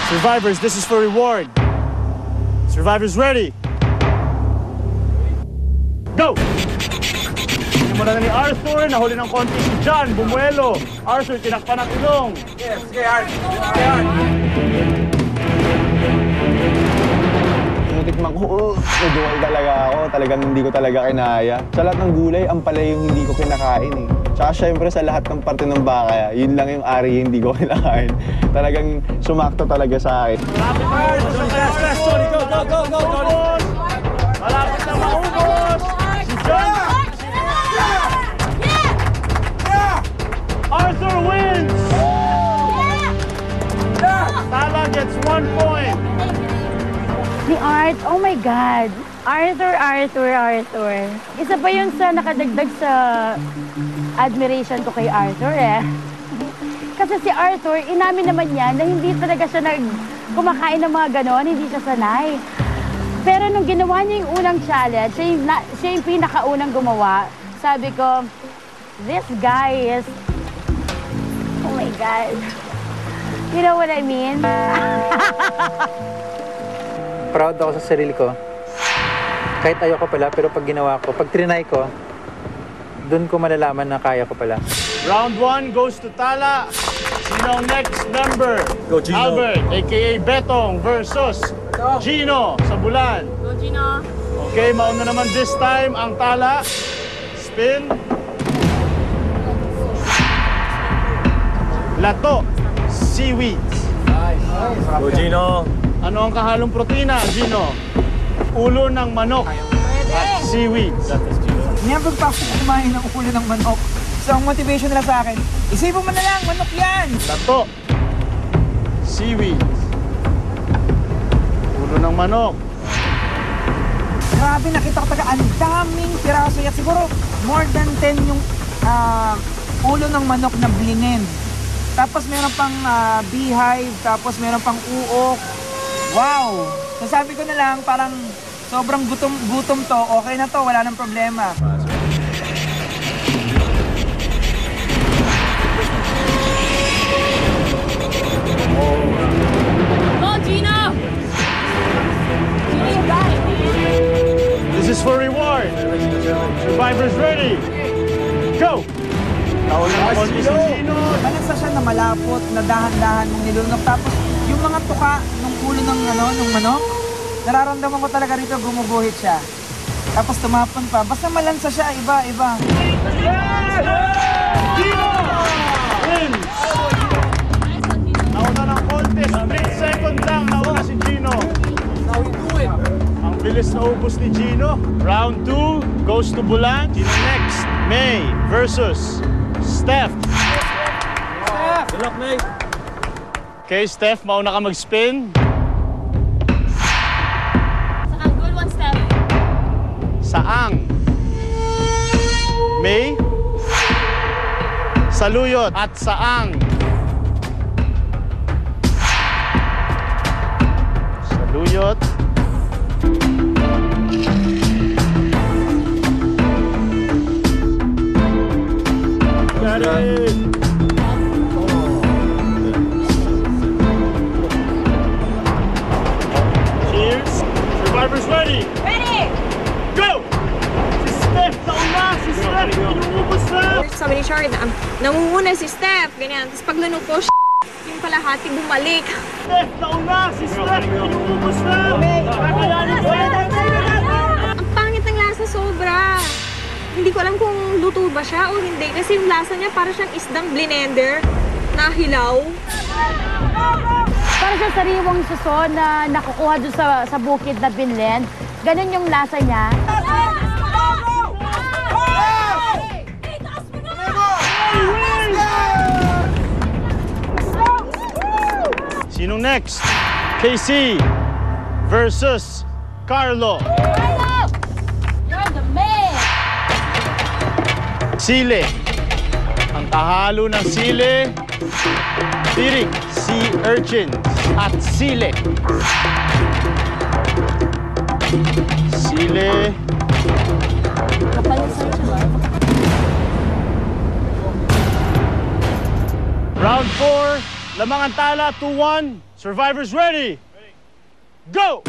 Survivors, this is for reward. Survivors ready? Go! Simulan na ni Arthur, nahuli ng konti si John, bumuelo. Arthur, tinakpan ang ilong. Yes, sige, Art. Sige, Art. Tikman ko, naduwal talaga ako. Talagang hindi ko talaga kinaya. Sa lahat ng gulay, ang palay yung hindi ko kinakain eh. Tsaka syempre sa lahat ng parte ng baka, yun lang yung ari hindi ko kinakain. Talagang sumakto talaga sa akin. Malapit na maubos! Fast, Tony, go, go, go, go, Tony! Malapit na maubos! Si John! Arthur wins! Tala gets 1 point. Si Art, oh my God. Arthur. Isa pa yun sa nakadagdag sa admiration ko kay Arthur eh. Kasi si Arthur, inamin naman niya na hindi talaga siya kumakain ng mga ganon, hindi siya sanay. Pero nung ginawa niya yung unang challenge, siya yung pinakaunang gumawa, sabi ko, this guy is, oh my God. You know what I mean? Proud ako sa sarili ko. Kahit ayoko pala, pero pag ginawa ko, pag trinay ko, doon ko malalaman na kaya ko pala. Round 1 goes to Tala. Sino ang next member? Go, Gino. Albert, a.k.a. Betong versus Gino sa Bulan. Go, Gino. Okay, mauna naman this time ang Tala. Spin. Lato. Seaweeds. Go, Gino. Ano ang kahalong protina, Gino? Ulo ng manok at seaweeds. Never pa ako kumain ng ulo ng manok. So, ang motivation nila sa akin, isipin mo na lang, manok yan! Lato. Seaweeds. Ulo ng manok. Grabe, nakita ko ang daming piraso. At siguro, more than 10 yung ulo ng manok na blinin. Tapos meron pang beehive, tapos meron pang uok. Wow! So sabi ko na lang, parang sobrang gutom to, okay na to, wala nang problema. Go, Gino! Gino, you got it, man. This is for reward. Survivors ready? Go! Nauna na konti si Gino. Malasa siya na malapot, na dahan-dahan mong nilunok. Tapos yung mga tuka ng ulo ng manok, nararamdaman ko talaga rito gumuguhit siya. Tapos tumapon pa. Basta malansa siya, iba. Gino! Wins! Nauna ng konti. Split second lang. Nauna si Gino. Ang bilis na ubos ni Gino. Round 2 goes to Bulan. Sino next? May versus Steph. Good luck, May. Okay, Steph, mauna ka mag-spin. Saan? Good one, Steph. Saang. May. Saluyot at saang. Saluyot. Got it! Cheers! Survivors ready? Ready! Go! Si Steph, nauna! Si Steph, inuubos na! Sabi ni Shard, nangunguna si Steph, ganyan. Tapos paglunok ko, yung kalahati bumalik. Steph, nauna! Si Steph, inuubos na! Kakayanin ko! Ang pangit ng lasa sobra. Hindi ko alam kung luto ba siya o hindi. Kasi yung lasa niya para siyang isdang blender na hilaw. Para sa sariwang suso na nakukuha doon sa bukid na binlend, ganun yung lasa niya. Sinong next? KC versus Carlo. Carlo! You're the man! Sile. Ang tahalo ng sile, tirik, sea urchin at sile. Sile. Round 4, lamang ang tala, 2-1. Survivors ready? Go!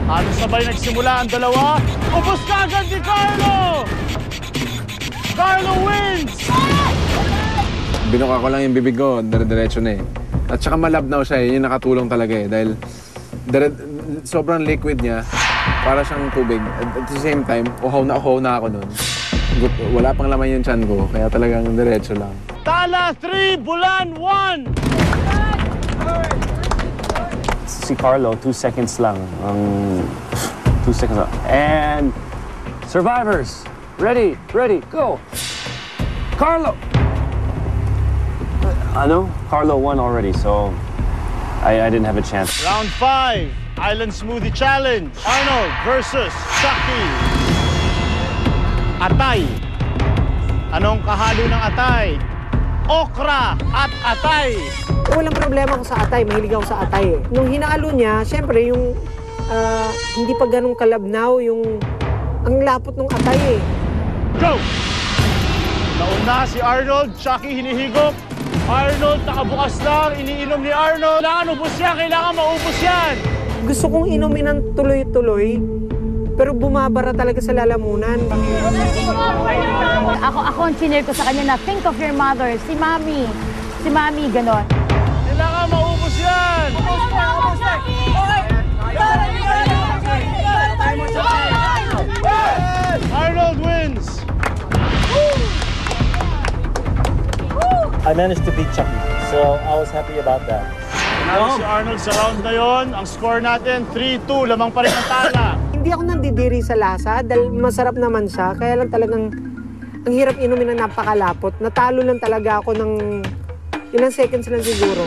Halos sabay nagsimula ang dalawa. Ubus ka agad ni Carlo! Carlo wins! Binuka ko lang yung bibig ko, dire-diretso na eh. At saka malabnaw siya eh, yung nakatulong talaga eh. Dahil sobrang liquid niya, para siyang tubig. At the same time, uhaw na ako nun. Wala pang laman yung tiyan ko, kaya talagang diretso lang. Tala 3, Bulan 1! Si Carlo, 2 seconds lang. 2 seconds lang. And survivors, ready, go! Carlo! Carlo won already, so I didn't have a chance. Round 5, Island Smoothie Challenge. Arnold versus Chucky. Atay. Anong kahalo ng atay? Okra at atay. Walang problema ko sa atay, mahilig ako sa atay eh. Nung hinalo niya, syempre yung hindi pa ganun kalabnaw, yung ang lapot ng atay eh. Go! Nauna si Arnold, Chucky hinihigop. Arnold nakabukas lang, iniinom ni Arnold. Kailangan ubos yan, kailangan maubos yan. Gusto kong inumin ng tuloy-tuloy, pero bumabara talaga sa lalamunan. Ako ang chinir ko sa kanya na think of your mother, si Mami. Si Mami, ganon. Kailangan maubos yan. Arnold wins. I managed to beat Chucky, so I was happy about that. Nanalo si Arnold sa round na yon. Ang score natin, 3-2. Lamang pa rin ang tala. Hindi ako nandidiri sa lasa dahil masarap naman siya, kaya lang talagang ang hirap inumin ng napakalapot. Natalo lang talaga ako ng ilang seconds lang siguro.